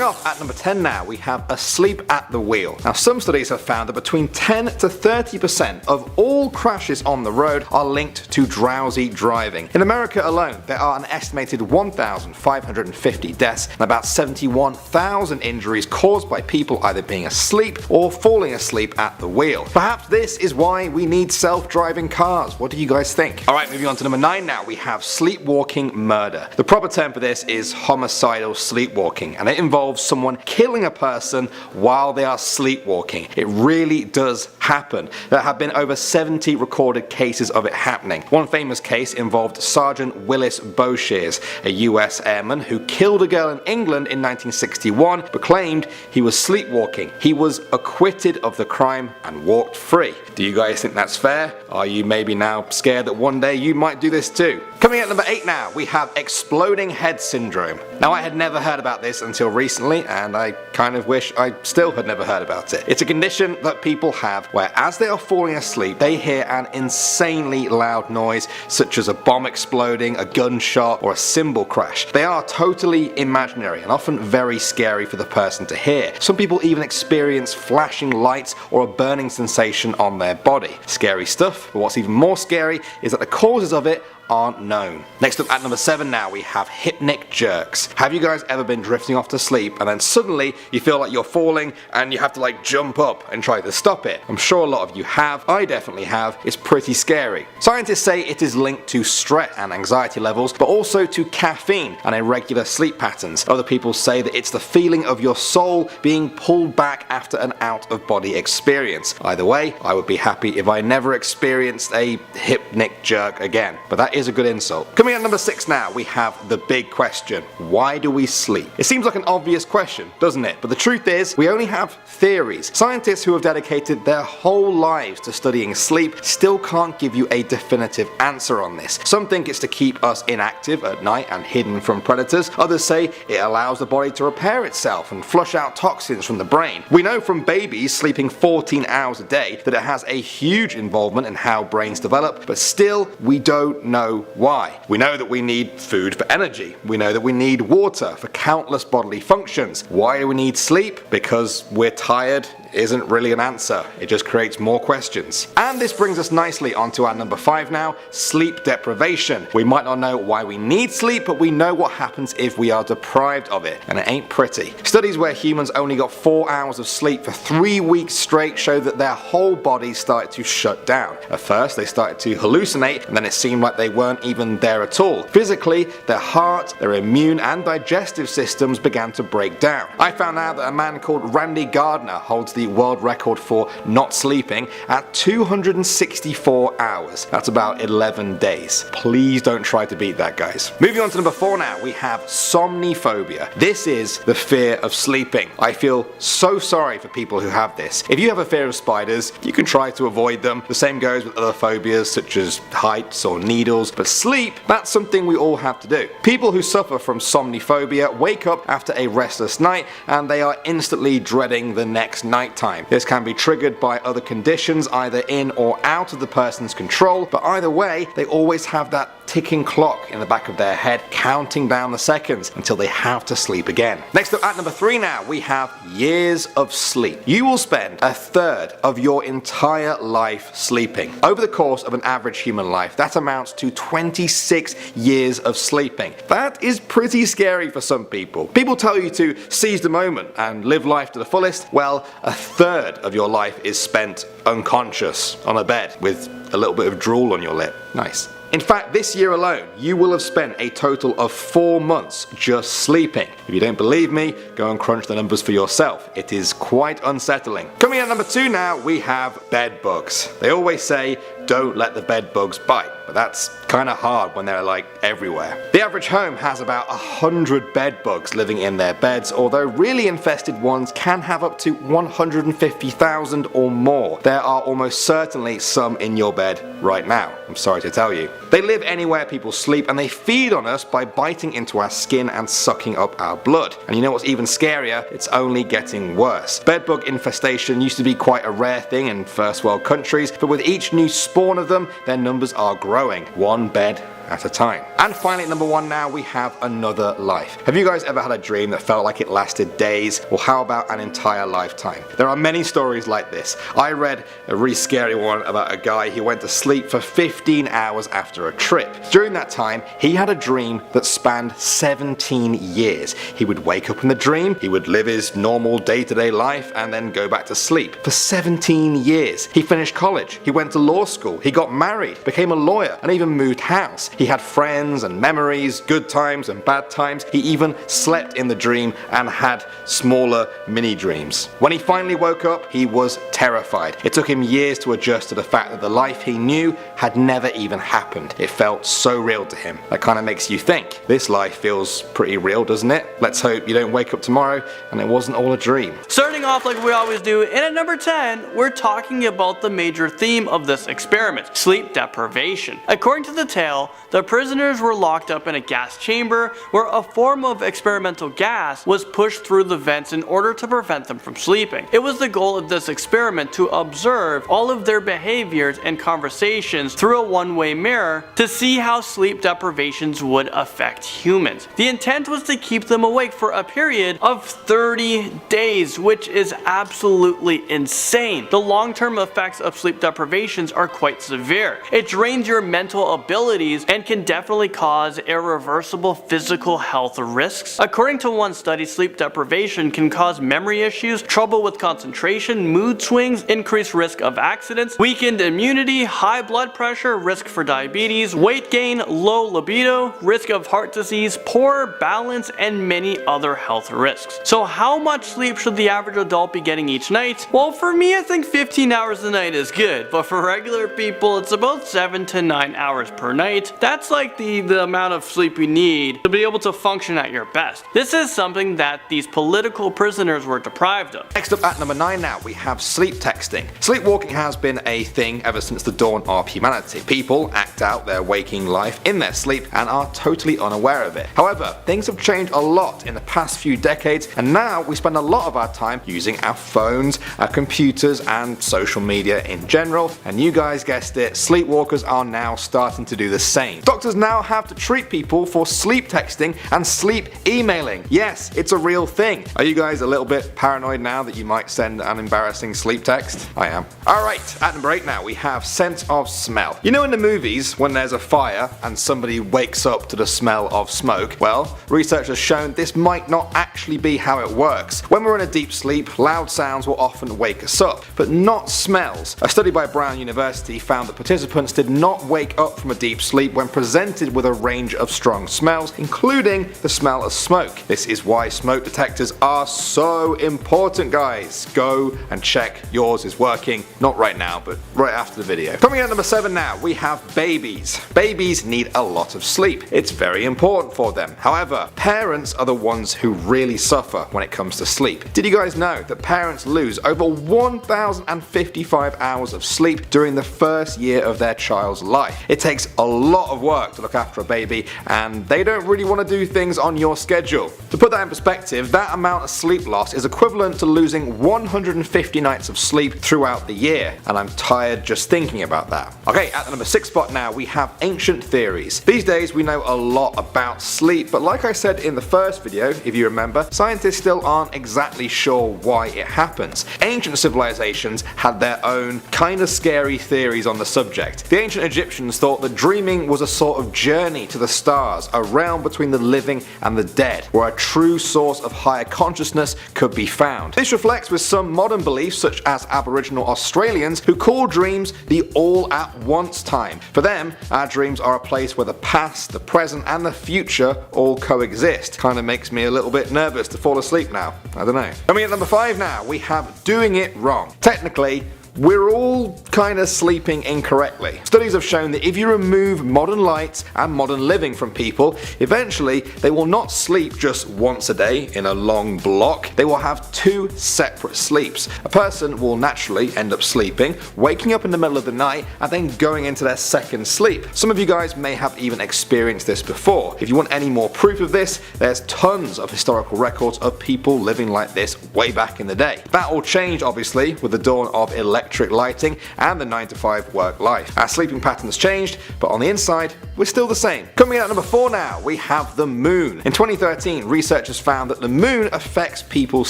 Starting off at number 10 now, we have asleep at the wheel. Now some studies have found that between 10 to 30% of all crashes on the road are linked to drowsy driving. In America alone, there are an estimated 1,550 deaths and about 71,000 injuries caused by people either being asleep or falling asleep at the wheel. Perhaps this is why we need self-driving cars. What do you guys think? Alright, moving on to number 9 now, we have sleepwalking murder. The proper term for this is homicidal sleepwalking, and it involves someone killing a person while they are sleepwalking. It really does happen. There have been over 70 recorded cases of it happening. One famous case involved Sergeant Willis Bowshears, a US airman who killed a girl in England in 1961 but claimed he was sleepwalking. He was acquitted of the crime and walked free. Do you guys think that's fair? Are you maybe now scared that one day you might do this too? Coming at number 8 now, we have exploding head syndrome. Now I had never heard about this until recently, and I kind of wish I still had never heard about it. It's a condition that people have where as they are falling asleep, they hear an insanely loud noise such as a bomb exploding, a gunshot, or a cymbal crash. They are totally imaginary and often very scary for the person to hear. Some people even experience flashing lights or a burning sensation on their body. Scary stuff, but what's even more scary is that the causes of it aren't known. Next up at number 7 now, we have hypnic jerks. Have you guys ever been drifting off to sleep and then suddenly you feel like you're falling and you have to like jump up and try to stop it? I'm sure a lot of you have. I definitely have. It's pretty scary. Scientists say it is linked to stress and anxiety levels, but also to caffeine and irregular sleep patterns. Other people say that it's the feeling of your soul being pulled back after an out-of-body experience. Either way, I would be happy if I never experienced a hypnic jerk again. But that is a good insult. Coming at number 6 now, we have the big question. Why do we sleep? It seems like an obvious question, doesn't it? But the truth is, we only have theories. Scientists who have dedicated their whole lives to studying sleep still can't give you a definitive answer on this. Some think it's to keep us inactive at night and hidden from predators. Others say it allows the body to repair itself and flush out toxins from the brain. We know from babies sleeping 14 hours a day that it has a huge involvement in how brains develop, but still we don't know why. We know that we need food for energy. We know that we need water for countless bodily functions. Why do we need sleep? Because we're tired isn't really an answer. It just creates more questions. And this brings us nicely onto our number 5 now, sleep deprivation. We might not know why we need sleep, but we know what happens if we are deprived of it, and it ain't pretty. Studies where humans only got 4 hours of sleep for 3 weeks straight show that their whole bodies started to shut down. At first they started to hallucinate, and then it seemed like they weren't even there at all. Physically, their heart, their immune and digestive systems began to break down. I found out that a man called Randy Gardner holds the world record for not sleeping at 264 hours. That's about 11 days. Please don't try to beat that, guys. Moving on to number 4 now, we have somniphobia. This is the fear of sleeping. I feel so sorry for people who have this. If you have a fear of spiders, you can try to avoid them. The same goes with other phobias such as heights or needles, but sleep, that's something we all have to do. People who suffer from somniphobia wake up after a restless night and they are instantly dreading the next night time. This can be triggered by other conditions either in or out of the person's control, but either way they always have that ticking clock in the back of their head counting down the seconds until they have to sleep again. Next up at number 3 now, we have years of sleep. You will spend a third of your entire life sleeping. Over the course of an average human life, that amounts to 26 years of sleeping. That is pretty scary for some people. People tell you to seize the moment and live life to the fullest. Well, a third of your life is spent unconscious on a bed with a little bit of drool on your lip. Nice. In fact, this year alone, you will have spent a total of 4 months just sleeping. If you don't believe me, go and crunch the numbers for yourself. It is quite unsettling. Coming at number 2 now, we have bed bugs. They always say, don't let the bed bugs bite, but that's kind of hard when they're like everywhere. The average home has about 100 bed bugs living in their beds, although really infested ones can have up to 150,000 or more. There are almost certainly some in your bed right now, I'm sorry to tell you. They live anywhere people sleep and they feed on us by biting into our skin and sucking up our blood. And you know what's even scarier? It's only getting worse. Bedbug infestation used to be quite a rare thing in first world countries, but with each new spawn of them, their numbers are growing, one bed at a time. And finally, at number 1 now, we have another life. Have you guys ever had a dream that felt like it lasted days? Or how about an entire lifetime? There are many stories like this. I read a really scary one about a guy who went to sleep for 15 hours after a trip. During that time, he had a dream that spanned 17 years. He would wake up in the dream, he would live his normal day-to-day life, and then go back to sleep. For 17 years. He finished college, he went to law school, he got married, became a lawyer, and even moved house. He had friends and memories, good times and bad times. He even slept in the dream and had smaller mini dreams. When he finally woke up, he was terrified. It took him years to adjust to the fact that the life he knew had never even happened. It felt so real to him. That kind of makes you think, this life feels pretty real, doesn't it? Let's hope you don't wake up tomorrow and it wasn't all a dream. Starting off like we always do, and at number 10, we're talking about the major theme of this experiment, sleep deprivation. According to the tale, the prisoners were locked up in a gas chamber where a form of experimental gas was pushed through the vents in order to prevent them from sleeping. It was the goal of this experiment to observe all of their behaviors and conversations through a one-way mirror to see how sleep deprivations would affect humans. The intent was to keep them awake for a period of 30 days, which is absolutely insane. The long-term effects of sleep deprivations are quite severe. It drains your mental abilities and can definitely cause irreversible physical health risks. According to one study, sleep deprivation can cause memory issues, trouble with concentration, mood swings, increased risk of accidents, weakened immunity, high blood pressure, risk for diabetes, weight gain, low libido, risk of heart disease, poor balance, and many other health risks. So how much sleep should the average adult be getting each night? Well, for me, I think 15 hours a night is good, but for regular people, it's about 7 to 9 hours per night. That's like the amount of sleep you need to be able to function at your best. This is something that these political prisoners were deprived of. Next up at number 9 now, we have sleep texting. Sleepwalking has been a thing ever since the dawn of humanity. People act out their waking life in their sleep and are totally unaware of it. However, things have changed a lot in the past few decades, and now we spend a lot of our time using our phones, our computers, and social media in general. And you guys guessed it, sleepwalkers are now starting to do the same. Doctors now have to treat people for sleep texting and sleep emailing. Yes, it's a real thing. Are you guys a little bit paranoid now that you might send an embarrassing sleep text? I am. Alright, at number 8 now, we have sense of smell. You know in the movies when there's a fire and somebody wakes up to the smell of smoke? Well, research has shown this might not actually be how it works. When we're in a deep sleep, loud sounds will often wake us up, but not smells. A study by Brown University found that participants did not wake up from a deep sleep when presented with a range of strong smells, including the smell of smoke. This is why smoke detectors are so important, guys. Go and check yours is working. Not right now, but right after the video. Coming in at number 7 now, we have babies. Babies need a lot of sleep. It's very important for them. However, parents are the ones who really suffer when it comes to sleep. Did you guys know that parents lose over 1,055 hours of sleep during the first year of their child's life? It takes a lot of work to look after a baby, and they don't really want to do things on your schedule. To put that in perspective, that amount of sleep loss is equivalent to losing 150 nights of sleep throughout the year, and I'm tired just thinking about that. Okay, at the number 6 spot now, we have ancient theories. These days we know a lot about sleep, but like I said in the first video, if you remember, scientists still aren't exactly sure why it happens. Ancient civilizations had their own kind of scary theories on the subject. The ancient Egyptians thought that dreaming was a sort of journey to the stars, a realm between the living and the dead, where a true source of higher consciousness could be found. This reflects with some modern beliefs such as Aboriginal Australians who call dreams the all-at-once time. For them, our dreams are a place where the past, the present, and the future all coexist. Kind of makes me a little bit nervous to fall asleep now. I don't know. Coming at number 5 now, we have doing it wrong. Technically, we're all kind of sleeping incorrectly. Studies have shown that if you remove modern lights and modern living from people, eventually they will not sleep just once a day in a long block. They will have 2 separate sleeps. A person will naturally end up sleeping, waking up in the middle of the night, and then going into their second sleep. Some of you guys may have even experienced this before. If you want any more proof of this, there's tons of historical records of people living like this way back in the day. That all changed obviously with the dawn of electricity electric lighting and the 9 to 5 work life. Our sleeping patterns changed, but on the inside, we're still the same. Coming out at number 4 now, we have the moon. In 2013, researchers found that the moon affects people's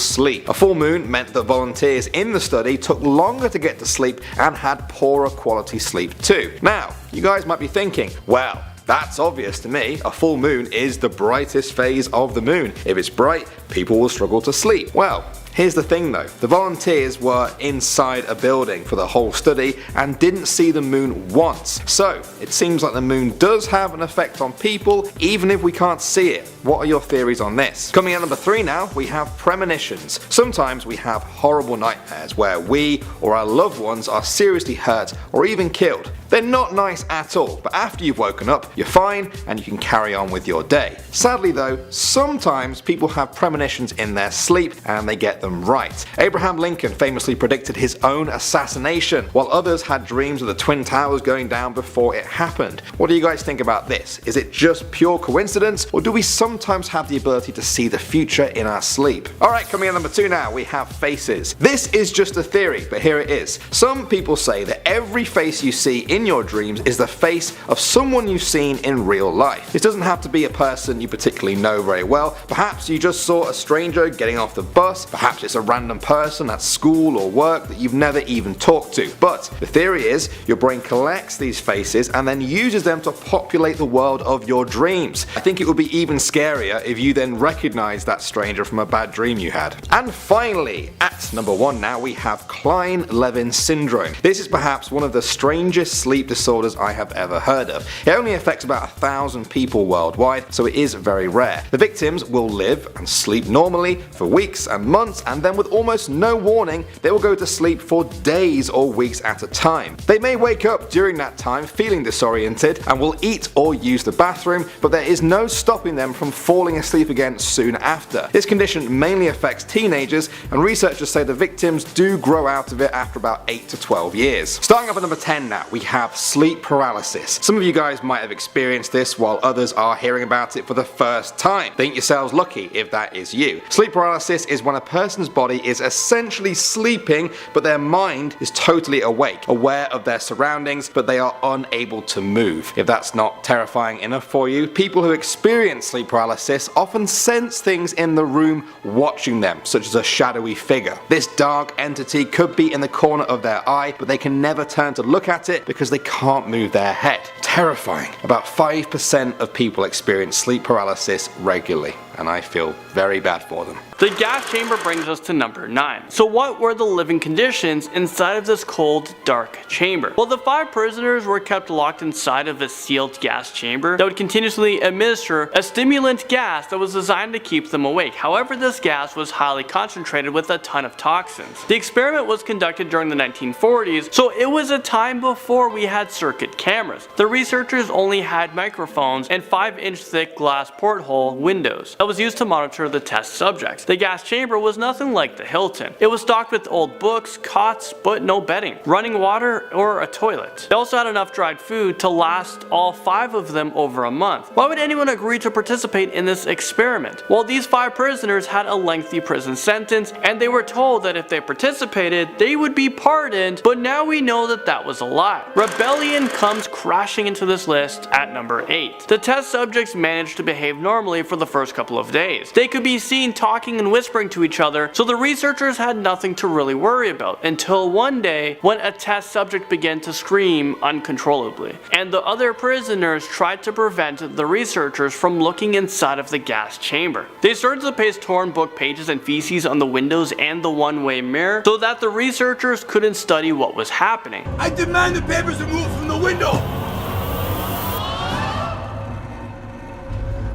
sleep. A full moon meant that volunteers in the study took longer to get to sleep and had poorer quality sleep too. Now, you guys might be thinking, well, that's obvious to me. A full moon is the brightest phase of the moon. If it's bright, people will struggle to sleep. Well, here's the thing though, the volunteers were inside a building for the whole study and didn't see the moon once. So it seems like the moon does have an effect on people even if we can't see it. What are your theories on this? Coming at number 3 now, we have premonitions. Sometimes we have horrible nightmares where we or our loved ones are seriously hurt or even killed. They're not nice at all, but after you've woken up, you're fine and you can carry on with your day. Sadly though, sometimes people have premonitions in their sleep and they get them right. Abraham Lincoln famously predicted his own assassination, while others had dreams of the Twin Towers going down before it happened. What do you guys think about this? Is it just pure coincidence, or do we sometimes have the ability to see the future in our sleep? Alright, coming at number 2 now, we have faces. This is just a theory, but here it is. Some people say that every face you see in your dreams is the face of someone you've seen in real life. It doesn't have to be a person you particularly know very well. Perhaps you just saw a stranger getting off the bus, perhaps it's a random person at school or work that you've never even talked to. But the theory is your brain collects these faces and then uses them to populate the world of your dreams. I think it would be even scarier if you then recognize that stranger from a bad dream you had. And finally, at number 1 now, we have Kleine-Levin Syndrome. This is perhaps one of the strangest sleep disorders I have ever heard of. It only affects about 1,000 people worldwide, so it is very rare. The victims will live and sleep normally for weeks and months, and then with almost no warning, they will go to sleep for days or weeks at a time. They may wake up during that time feeling disoriented and will eat or use the bathroom, but there is no stopping them from falling asleep again soon after. This condition mainly affects teenagers, and researchers say the victims do grow out of it after about 8 to 12 years. Starting up at number 10 now, we have sleep paralysis. Some of you guys might have experienced this while others are hearing about it for the first time. Think yourselves lucky if that is you. Sleep paralysis is when a person's body is essentially sleeping but their mind is totally awake, aware of their surroundings, but they are unable to move. If that's not terrifying enough for you, people who experience sleep paralysis often sense things in the room watching them, such as a shadowy figure. This dark entity could be in the corner of their eye, but they can never turn to look at it because they can't move their head. Terrifying. About 5% of people experience sleep paralysis regularly, and I feel very bad for them. The gas chamber brings us to number 9. So what were the living conditions inside of this cold, dark chamber? Well, the 5 prisoners were kept locked inside of a sealed gas chamber that would continuously administer a stimulant gas that was designed to keep them awake. However, this gas was highly concentrated with a ton of toxins. The experiment was conducted during the 1940s, so it was a time before we had circuit cameras. The researchers only had microphones and 5-inch thick glass porthole windows that was used to monitor the test subjects. The gas chamber was nothing like the Hilton. It was stocked with old books, cots, but no bedding, running water, or a toilet. They also had enough dried food to last all 5 of them over a month. Why would anyone agree to participate in this experiment? Well, these 5 prisoners had a lengthy prison sentence, and they were told that if they participated, they would be pardoned, but now we know that that was a lie. Rebellion comes crashing into this list at number 8. The test subjects managed to behave normally for the first couple of days. They could be seen talking and whispering to each other, so the researchers had nothing to really worry about until one day when a test subject began to scream uncontrollably, and the other prisoners tried to prevent the researchers from looking inside of the gas chamber. They started to paste torn book pages and feces on the windows and the one-way mirror so that the researchers couldn't study what was happening. I demand the papers removed from the window!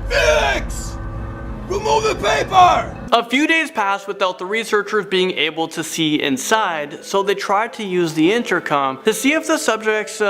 Felix! Remove the paper! A few days passed without the researchers being able to see inside, so they tried to use the intercom to see if the subjects, they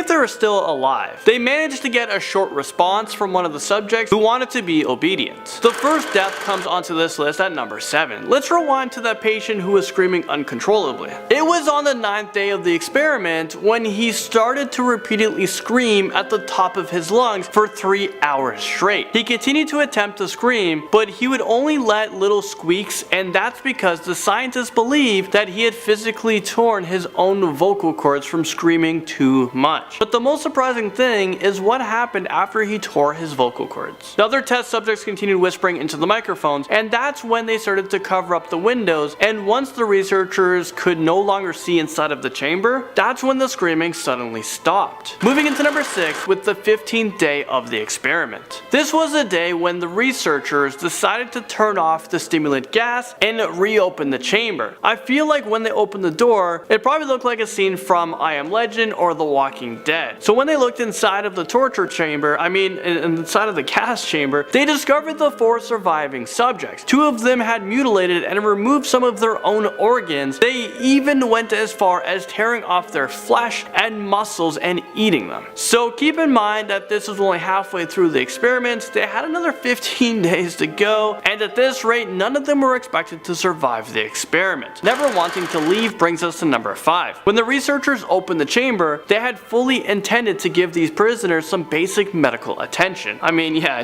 were still alive. They managed to get a short response from one of the subjects who wanted to be obedient. The first death comes onto this list at number 7. Let's rewind to that patient who was screaming uncontrollably. It was on the 9th day of the experiment when he started to repeatedly scream at the top of his lungs for 3 hours straight. He continued to attempt to scream, but he would only let let little squeaks, and that's because the scientists believe that he had physically torn his own vocal cords from screaming too much. But the most surprising thing is what happened after he tore his vocal cords. The other test subjects continued whispering into the microphones, and that's when they started to cover up the windows, and once the researchers could no longer see inside of the chamber, that's when the screaming suddenly stopped. Moving into number 6 with the 15th day of the experiment. This was a day when the researchers decided to turn off the stimulant gas and reopen the chamber. I feel like when they opened the door, it probably looked like a scene from I Am Legend or The Walking Dead. So when they looked inside of the torture chamber, inside of the gas chamber, they discovered the 4 surviving subjects. 2 of them had mutilated and removed some of their own organs. They even went as far as tearing off their flesh and muscles and eating them. So keep in mind that this was only halfway through the experiment. They had another 15 days to go, and at this rate, none of them were expected to survive the experiment. Never wanting to leave brings us to number 5. When the researchers opened the chamber, they had fully intended to give these prisoners some basic medical attention.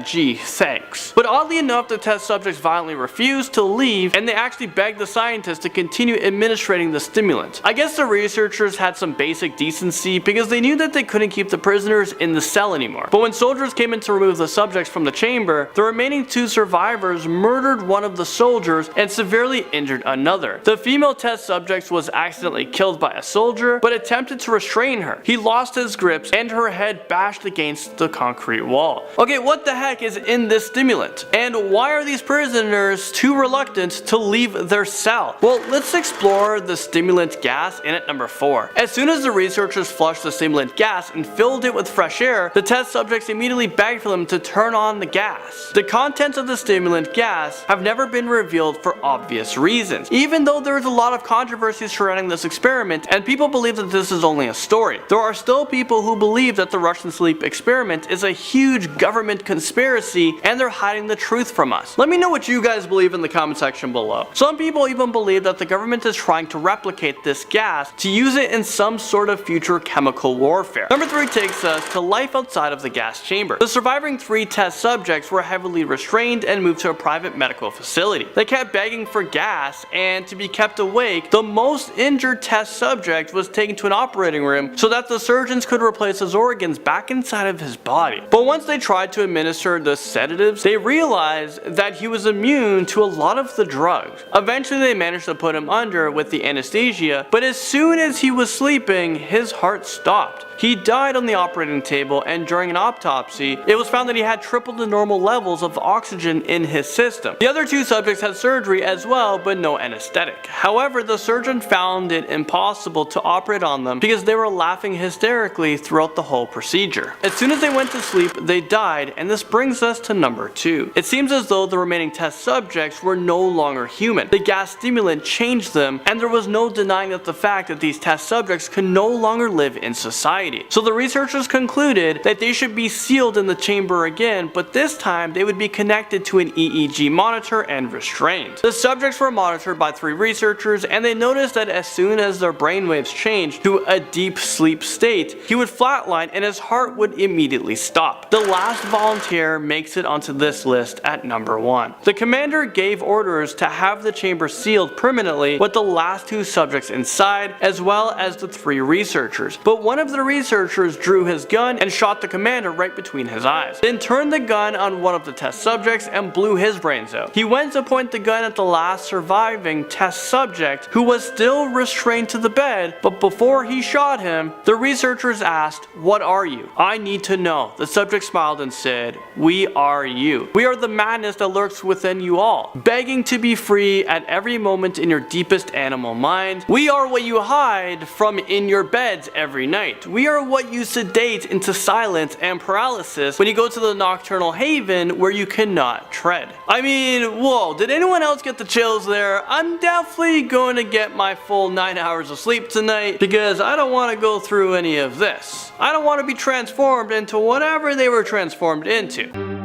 Gee, thanks. But oddly enough, the test subjects violently refused to leave, and they actually begged the scientists to continue administering the stimulant. I guess the researchers had some basic decency because they knew that they couldn't keep the prisoners in the cell anymore. But when soldiers came in to remove the subjects from the chamber, the remaining 2 survivors murdered one of the soldiers and severely injured another. The female test subject was accidentally killed by a soldier, but attempted to restrain her. He lost his grips and her head bashed against the concrete wall. Okay, what the heck is in this stimulant? And why are these prisoners too reluctant to leave their cell? Well, let's explore the stimulant gas in at number 4. As soon as the researchers flushed the stimulant gas and filled it with fresh air, the test subjects immediately begged for them to turn on the gas. The contents of the stimulant gas have never been revealed for obvious reasons, even though there is a lot of controversy surrounding this experiment and people believe that this is only a story. There are still people who believe that the Russian sleep experiment is a huge government conspiracy and they're hiding the truth from us. Let me know what you guys believe in the comment section below. Some people even believe that the government is trying to replicate this gas to use it in some sort of future chemical warfare. Number 3 takes us to life outside of the gas chamber. The surviving 3 test subjects were heavily restrained and moved to a private medical facility. They kept begging for gas, and to be kept awake, the most injured test subject was taken to an operating room so that the surgeons could replace his organs back inside of his body. But once they tried to administer the sedatives, they realized that he was immune to a lot of the drugs. Eventually they managed to put him under with the anesthesia, but as soon as he was sleeping, his heart stopped. He died on the operating table, and during an autopsy, it was found that he had triple the normal levels of oxygen in his system. The other 2 subjects had surgery as well, but no anesthetic. However, the surgeon found it impossible to operate on them because they were laughing hysterically throughout the whole procedure. As soon as they went to sleep, they died, and this brings us to number 2. It seems as though the remaining test subjects were no longer human. The gas stimulant changed them, and there was no denying that the fact that these test subjects could no longer live in society. So the researchers concluded that they should be sealed in the chamber again, but this time they would be connected to an EEG monitor and restrained. The subjects were monitored by 3 researchers, and they noticed that as soon as their brainwaves changed to a deep sleep state, he would flatline and his heart would immediately stop. The last volunteer makes it onto this list at number 1. The commander gave orders to have the chamber sealed permanently with the last 2 subjects inside, as well as the 3 researchers. But one of the researchers drew his gun and shot the commander right between his eyes, then turned the gun on one of the test subjects and blew his brains out. He went to point the gun at the last surviving test subject, who was still restrained to the bed, but before he shot him, the researchers asked, "What are you?" "I need to know." The subject smiled and said, "We are you. We are the madness that lurks within you all, begging to be free at every moment in your deepest animal mind. We are what you hide from in your beds every night. We are what you sedate into silence and paralysis when you go to the nocturnal haven where you cannot tread." Whoa, did anyone else get the chills there? I'm definitely going to get my full 9 hours of sleep tonight because I don't want to go through any of this. I don't want to be transformed into whatever they were transformed into.